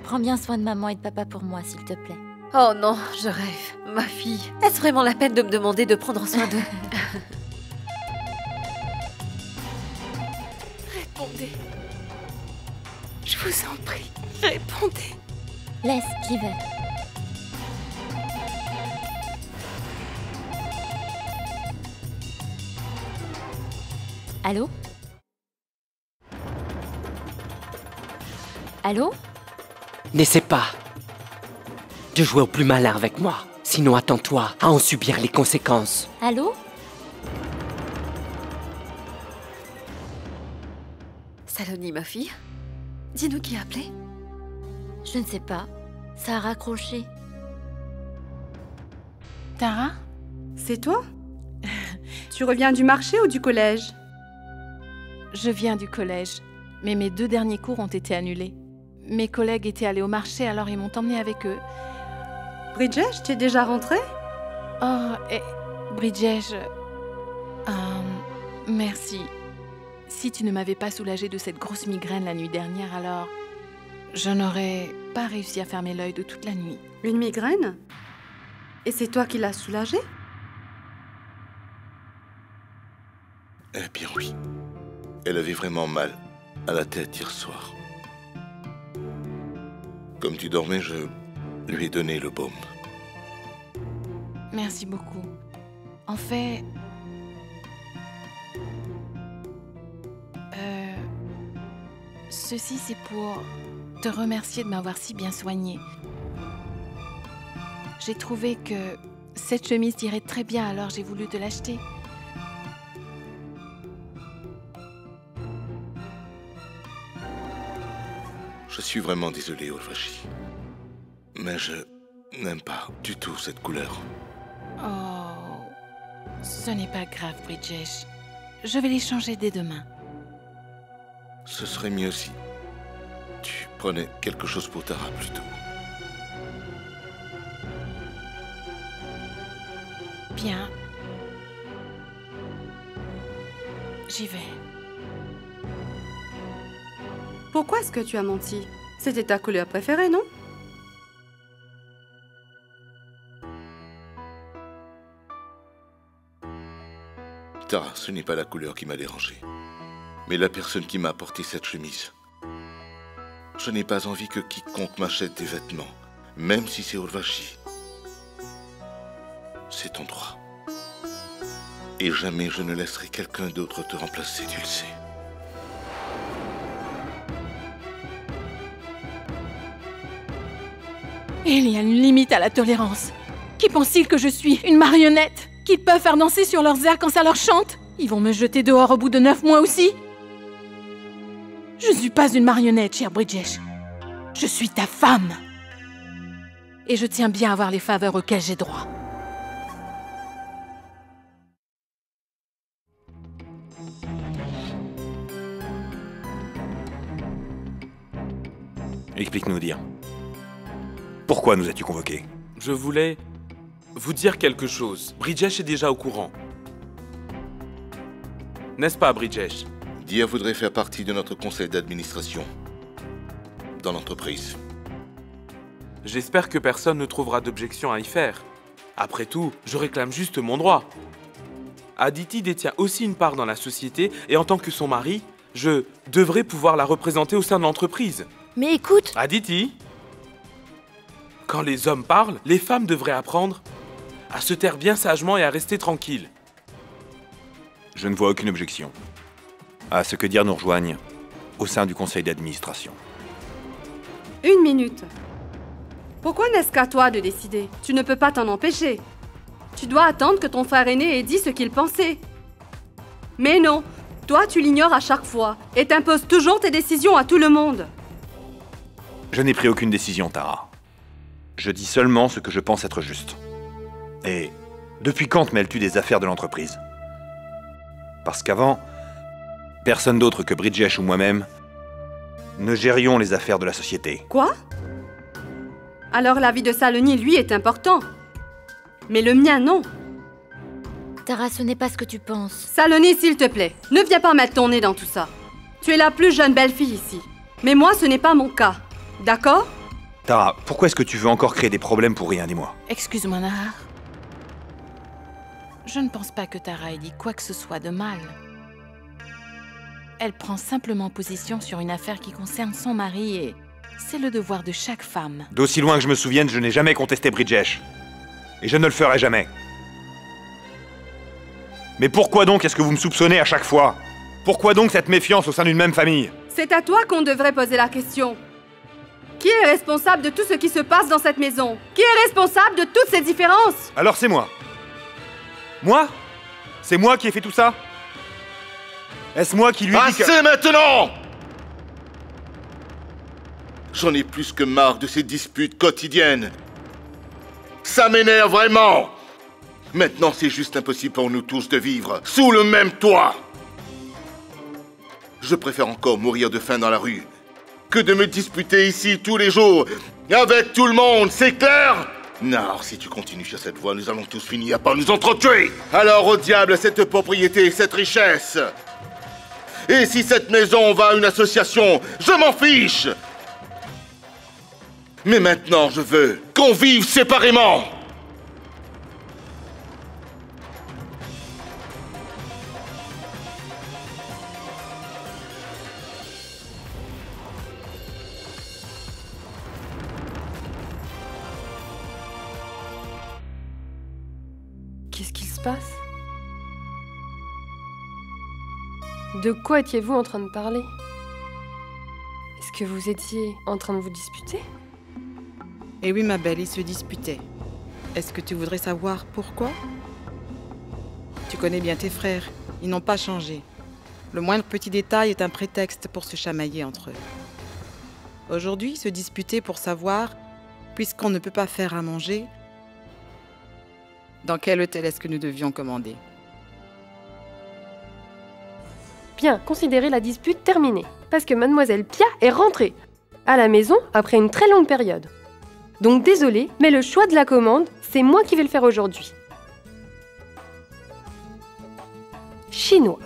Prends bien soin de maman et de papa pour moi, s'il te plaît. Oh non, je rêve. Ma fille, est-ce vraiment la peine de me demander de prendre soin d'eux? Répondez. Je vous en prie, répondez. Laisse, j'y vais. Allô? Allô? N'essaie pas de jouer au plus malin avec moi. Sinon, attends-toi à en subir les conséquences. Allô? Saloni, ma fille, dis-nous qui a appelé. Je ne sais pas. Ça a raccroché. Tara? C'est toi? Tu reviens du marché ou du collège? Je viens du collège, mais mes 2 derniers cours ont été annulés. Mes collègues étaient allés au marché, alors ils m'ont emmenée avec eux. Bridget, tu es déjà rentrée? Oh, et Bridget, merci. Si tu ne m'avais pas soulagée de cette grosse migraine la nuit dernière, alors je n'aurais pas réussi à fermer l'œil de toute la nuit. Une migraine? Et c'est toi qui l'as soulagée? Eh bien oui. Elle avait vraiment mal à la tête hier soir. Comme tu dormais, je lui ai donné le baume. Merci beaucoup. En fait... ceci, c'est pour te remercier de m'avoir si bien soignée. J'ai trouvé que cette chemise t'irait très bien, alors j'ai voulu te l'acheter. Je suis vraiment désolé, Urvashi. Mais je n'aime pas du tout cette couleur. Oh, ce n'est pas grave, Bridget. Je vais les changer dès demain. Ce serait mieux si tu prenais quelque chose pour Tara plutôt. Bien. J'y vais. Pourquoi est-ce que tu as menti? C'était ta couleur préférée, non? Tara, ce n'est pas la couleur qui m'a dérangé, mais la personne qui m'a apporté cette chemise. Je n'ai pas envie que quiconque m'achète des vêtements, même si c'est Urvashi. C'est ton droit. Et jamais je ne laisserai quelqu'un d'autre te remplacer, tu le sais. Il y a une limite à la tolérance. Qui pense-t-il que je suis? Une marionnette? Qu'ils peuvent faire danser sur leurs airs quand ça leur chante? Ils vont me jeter dehors au bout de 9 mois aussi? Je ne suis pas une marionnette, chère Bridget. Je suis ta femme. Et je tiens bien à avoir les faveurs auxquelles j'ai droit. Explique-nous, Dir. Pourquoi nous as-tu convoqués? Je voulais vous dire quelque chose. Bridget est déjà au courant. N'est-ce pas, Bridget? Dia voudrait faire partie de notre conseil d'administration dans l'entreprise. J'espère que personne ne trouvera d'objection à y faire. Après tout, je réclame juste mon droit. Aditi détient aussi une part dans la société et en tant que son mari, je devrais pouvoir la représenter au sein de l'entreprise. Mais écoute... Aditi, quand les hommes parlent, les femmes devraient apprendre à se taire bien sagement et à rester tranquilles. Je ne vois aucune objection à ce que Dir nous rejoigne au sein du conseil d'administration. 1 minute. Pourquoi n'est-ce qu'à toi de décider? Tu ne peux pas t'en empêcher. Tu dois attendre que ton frère aîné ait dit ce qu'il pensait. Mais non, toi tu l'ignores à chaque fois et t'imposes toujours tes décisions à tout le monde. Je n'ai pris aucune décision, Tara. Je dis seulement ce que je pense être juste. Et depuis quand te mêles-tu des affaires de l'entreprise? Parce qu'avant, personne d'autre que Bridget ou moi-même ne gérions les affaires de la société. Quoi? Alors l'avis de Saloni, lui, est important. Mais le mien, non. Tara, ce n'est pas ce que tu penses. Saloni, s'il te plaît, ne viens pas mettre ton nez dans tout ça. Tu es la plus jeune belle-fille ici. Mais moi, ce n'est pas mon cas. D'accord? Tara, pourquoi est-ce que tu veux encore créer des problèmes pour rien, dis-moi? Excuse-moi, Nahar. Je ne pense pas que Tara ait dit quoi que ce soit de mal. Elle prend simplement position sur une affaire qui concerne son mari et c'est le devoir de chaque femme. D'aussi loin que je me souvienne, je n'ai jamais contesté Bridgesh. Et je ne le ferai jamais. Mais pourquoi donc est-ce que vous me soupçonnez à chaque fois? Pourquoi donc cette méfiance au sein d'une même famille? C'est à toi qu'on devrait poser la question. Qui est responsable de tout ce qui se passe dans cette maison? Qui est responsable de toutes ces différences? Alors c'est moi. Moi? C'est moi qui ai fait tout ça? Est-ce moi qui lui ai dit que... Assez maintenant! J'en ai plus que marre de ces disputes quotidiennes. Ça m'énerve vraiment! Maintenant, c'est juste impossible pour nous tous de vivre sous le même toit! Je préfère encore mourir de faim dans la rue que de me disputer ici tous les jours avec tout le monde, c'est clair? Non, si tu continues sur cette voie, nous allons tous finir par nous entretuer! Alors au diable cette propriété, cette richesse! Et si cette maison va à une association, je m'en fiche! Mais maintenant, je veux qu'on vive séparément! Qu'est-ce qu'il se passe? De quoi étiez-vous en train de parler? Est-ce que vous étiez en train de vous disputer? Eh oui, ma belle, ils se disputaient. Est-ce que tu voudrais savoir pourquoi? Tu connais bien tes frères, ils n'ont pas changé. Le moindre petit détail est un prétexte pour se chamailler entre eux. Aujourd'hui, se disputer pour savoir, puisqu'on ne peut pas faire à manger, dans quel hôtel est-ce que nous devions commander? Bien, considérez la dispute terminée, parce que Mademoiselle Pia est rentrée à la maison après une très longue période. Donc désolée, mais le choix de la commande, c'est moi qui vais le faire aujourd'hui. Chinois.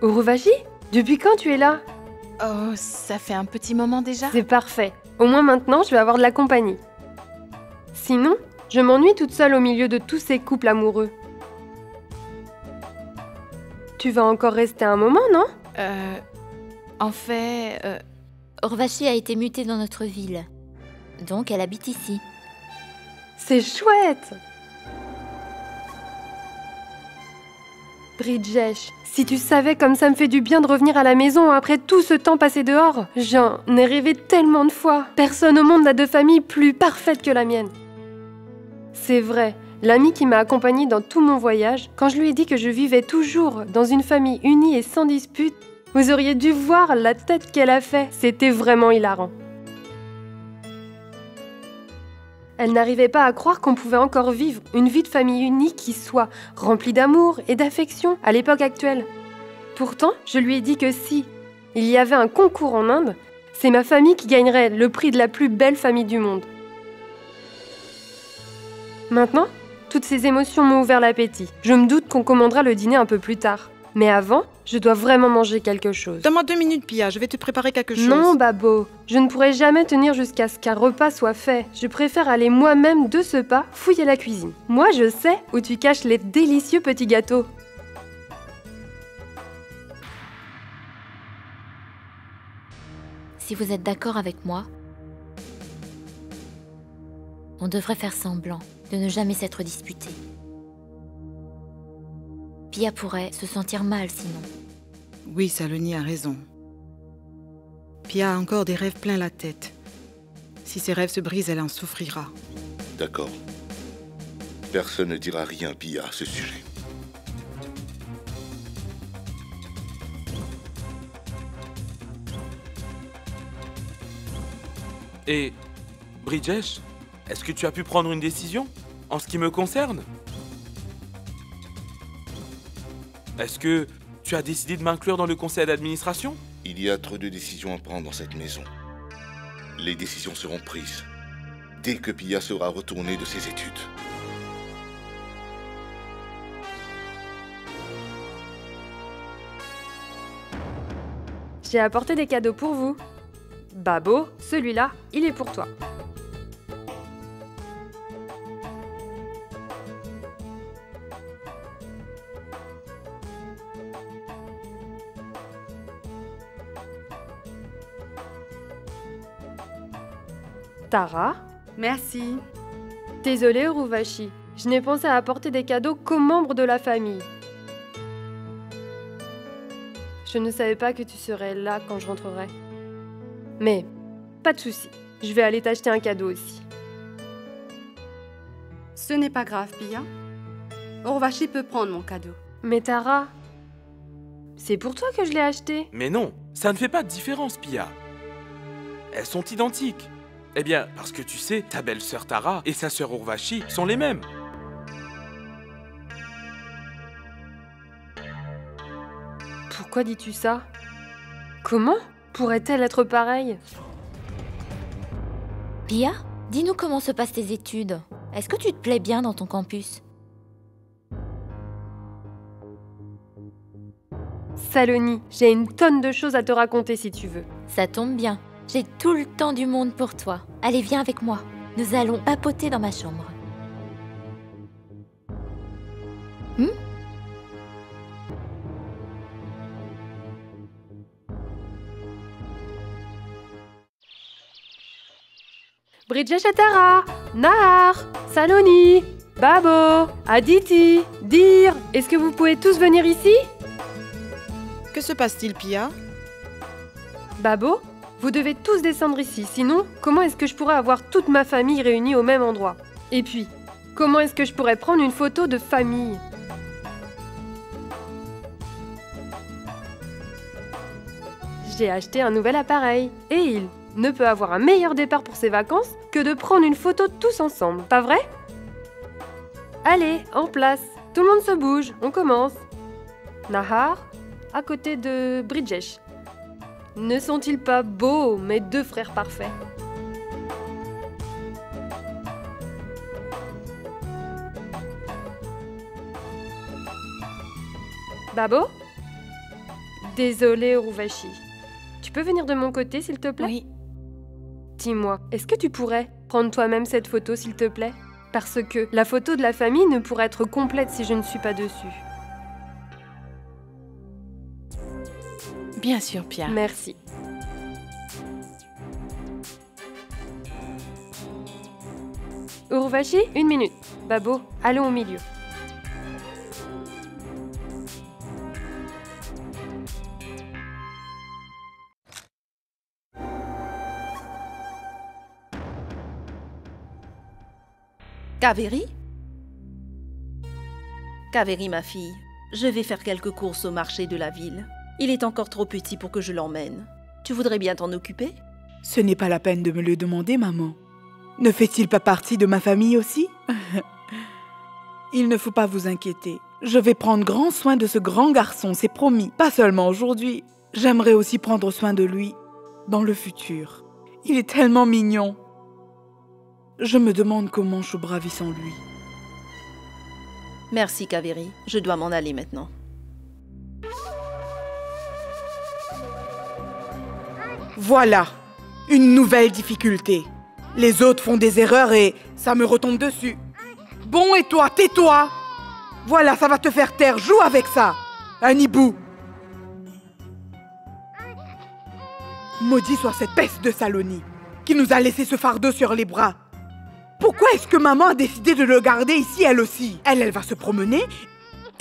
Uruvashi, depuis quand tu es là? Oh, ça fait un petit moment déjà. C'est parfait. Au moins maintenant, je vais avoir de la compagnie. Sinon, je m'ennuie toute seule au milieu de tous ces couples amoureux. Tu vas encore rester un moment, non? En fait... Urvashi a été mutée dans notre ville. Donc elle habite ici. C'est chouette! Bridgesh, si tu savais comme ça me fait du bien de revenir à la maison après tout ce temps passé dehors. J'en ai rêvé tellement de fois. Personne au monde n'a de famille plus parfaite que la mienne. C'est vrai, l'amie qui m'a accompagnée dans tout mon voyage, quand je lui ai dit que je vivais toujours dans une famille unie et sans dispute, vous auriez dû voir la tête qu'elle a fait. C'était vraiment hilarant. Elle n'arrivait pas à croire qu'on pouvait encore vivre une vie de famille unie qui soit remplie d'amour et d'affection à l'époque actuelle. Pourtant, je lui ai dit que si il y avait un concours en Inde, c'est ma famille qui gagnerait le prix de la plus belle famille du monde. Maintenant, toutes ces émotions m'ont ouvert l'appétit. Je me doute qu'on commandera le dîner un peu plus tard. Mais avant, je dois vraiment manger quelque chose. Donne-moi 2 minutes, Pia, je vais te préparer quelque chose. Non, Babo, je ne pourrai jamais tenir jusqu'à ce qu'un repas soit fait. Je préfère aller moi-même de ce pas fouiller la cuisine. Moi, je sais où tu caches les délicieux petits gâteaux. Si vous êtes d'accord avec moi, on devrait faire semblant de ne jamais s'être disputé. Pia pourrait se sentir mal sinon. Oui, Saloni a raison. Pia a encore des rêves plein la tête. Si ses rêves se brisent, elle en souffrira. D'accord. Personne ne dira rien, Pia, à ce sujet. Et, Bridgesh, est-ce que tu as pu prendre une décision en ce qui me concerne? Est-ce que tu as décidé de m'inclure dans le conseil d'administration? Il y a trop de décisions à prendre dans cette maison. Les décisions seront prises dès que Pia sera retournée de ses études. J'ai apporté des cadeaux pour vous. Babo, celui-là, il est pour toi. Tara? Merci. Désolée, Uruvashi. Je n'ai pensé à apporter des cadeaux qu'aux membres de la famille. Je ne savais pas que tu serais là quand je rentrerai. Mais, pas de souci. Je vais aller t'acheter un cadeau aussi. Ce n'est pas grave, Pia. Urvashi peut prendre mon cadeau. Mais Tara, c'est pour toi que je l'ai acheté. Mais non, ça ne fait pas de différence, Pia. Elles sont identiques. Eh bien, parce que tu sais, ta belle-sœur Tara et sa sœur Urvashi sont les mêmes. Pourquoi dis-tu ça? Comment pourrait-elle être pareille? Pia, dis-nous comment se passent tes études. Est-ce que tu te plais bien dans ton campus? Saloni, j'ai une tonne de choses à te raconter si tu veux. Ça tombe bien. J'ai tout le temps du monde pour toi. Allez, viens avec moi. Nous allons papoter dans ma chambre. Bridgesh et Tara, Nahar, Saloni, Babo, Aditi, Dir, est-ce que vous pouvez tous venir ici? Que se passe-t-il, Pia? Babo, vous devez tous descendre ici, sinon, comment est-ce que je pourrais avoir toute ma famille réunie au même endroit? Et puis, comment est-ce que je pourrais prendre une photo de famille? J'ai acheté un nouvel appareil, et il ne peut avoir un meilleur départ pour ses vacances que de prendre une photo tous ensemble, pas vrai? Allez, en place, tout le monde se bouge, on commence. Nahar, à côté de Bridgesh. Ne sont-ils pas beaux, mes deux frères parfaits? Babo? Désolée, Uruvashi. Tu peux venir de mon côté, s'il te plaît? Oui. Dis-moi, est-ce que tu pourrais prendre toi-même cette photo, s'il te plaît? Parce que la photo de la famille ne pourrait être complète si je ne suis pas dessus. Bien sûr, Pia. Merci. Uruvashi, 1 minute. Babo, allons au milieu. Kaveri? Kaveri, ma fille, je vais faire quelques courses au marché de la ville. Il est encore trop petit pour que je l'emmène. Tu voudrais bien t'en occuper? Ce n'est pas la peine de me le demander, maman. Ne fait-il pas partie de ma famille aussi? Il ne faut pas vous inquiéter. Je vais prendre grand soin de ce grand garçon, c'est promis. Pas seulement aujourd'hui. J'aimerais aussi prendre soin de lui dans le futur. Il est tellement mignon. Je me demande comment Shubhra vit sans lui. Merci, Kaveri. Je dois m'en aller maintenant. Voilà, une nouvelle difficulté. Les autres font des erreurs et ça me retombe dessus. Bon, et toi, tais-toi! Voilà, ça va te faire taire, joue avec ça! Un hibou! Maudit soit cette peste de Saloni qui nous a laissé ce fardeau sur les bras. Pourquoi est-ce que maman a décidé de le garder ici, elle aussi? Elle va se promener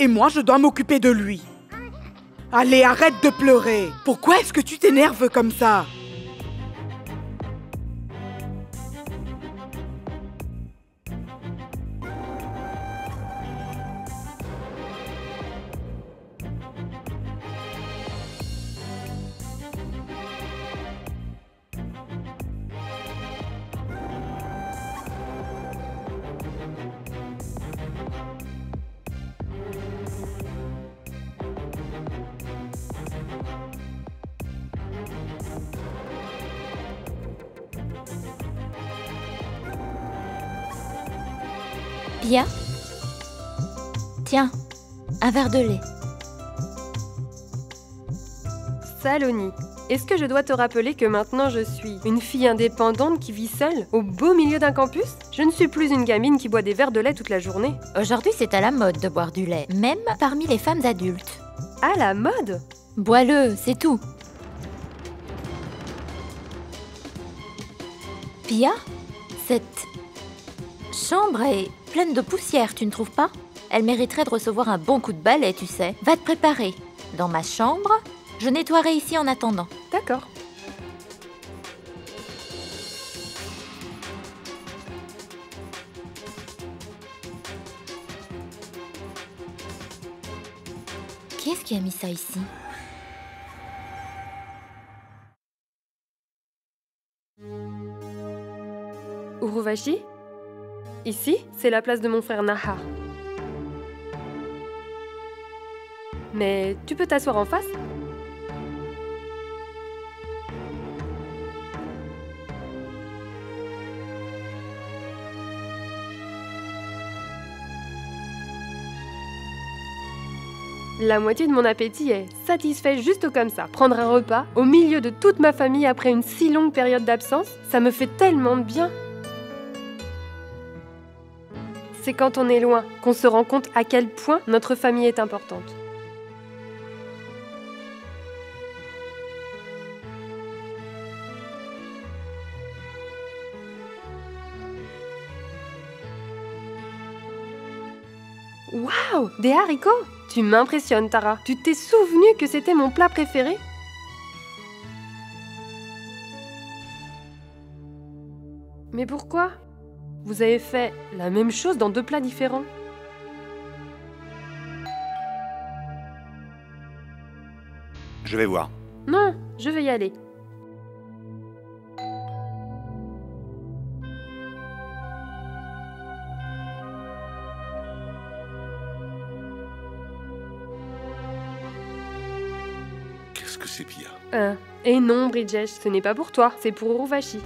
et moi, je dois m'occuper de lui. Allez, arrête de pleurer. Pourquoi est-ce que tu t'énerves comme ça? Pia? Tiens, un verre de lait. Saloni, est-ce que je dois te rappeler que maintenant je suis une fille indépendante qui vit seule, au beau milieu d'un campus? Je ne suis plus une gamine qui boit des verres de lait toute la journée. Aujourd'hui, c'est à la mode de boire du lait, même parmi les femmes adultes. À la mode? Bois-le, c'est tout. Pia, cette chambre est pleine de poussière, tu ne trouves pas? Elle mériterait de recevoir un bon coup de balai, tu sais. Va te préparer. Dans ma chambre, je nettoierai ici en attendant. D'accord. Qui est-ce qui a mis ça ici? Uruvashi? Ici, c'est la place de mon frère Naha. Mais tu peux t'asseoir en face? La moitié de mon appétit est satisfait juste comme ça. Prendre un repas au milieu de toute ma famille après une si longue période d'absence, ça me fait tellement de bien. C'est quand on est loin qu'on se rend compte à quel point notre famille est importante. Waouh! Des haricots! Tu m'impressionnes, Tara. Tu t'es souvenu que c'était mon plat préféré? Mais pourquoi? Vous avez fait la même chose dans 2 plats différents. Je vais voir. Non, je vais y aller. Qu'est-ce que c'est, Pia? Et non, Bridgesh, ce n'est pas pour toi, c'est pour Uruvashi.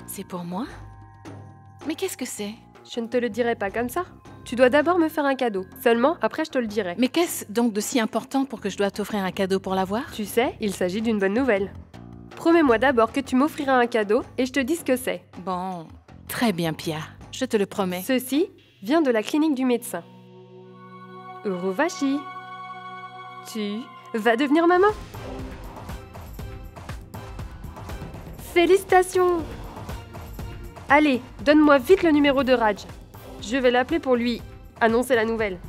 C'est pour moi? Mais qu'est-ce que c'est? Je ne te le dirai pas comme ça. Tu dois d'abord me faire un cadeau. Seulement, après je te le dirai. Mais qu'est-ce donc de si important pour que je dois t'offrir un cadeau pour l'avoir? Tu sais, il s'agit d'une bonne nouvelle. Promets-moi d'abord que tu m'offriras un cadeau et je te dis ce que c'est. Bon, très bien, Pia. Je te le promets. Ceci vient de la clinique du médecin. Uruvashi, tu vas devenir maman. Félicitations! Allez, donne-moi vite le numéro de Raj. Je vais l'appeler pour lui annoncer la nouvelle.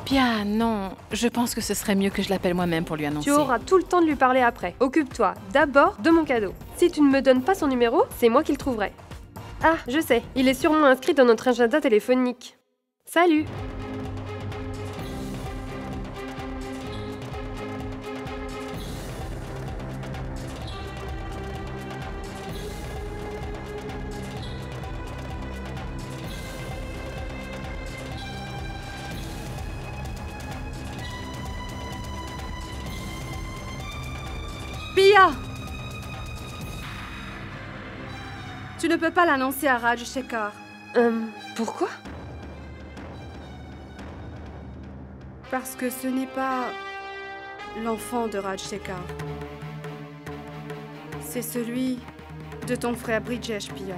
Pia, non. Je pense que ce serait mieux que je l'appelle moi-même pour lui annoncer. Tu auras tout le temps de lui parler après. Occupe-toi d'abord de mon cadeau. Si tu ne me donnes pas son numéro, c'est moi qui le trouverai. Ah, je sais, il est sûrement inscrit dans notre agenda téléphonique. Salut! Pia! Tu ne peux pas l'annoncer à Raj Shekhar. Pourquoi? Parce que ce n'est pas l'enfant de Raj Shekhar. C'est celui de ton frère Bridgesh, Pia.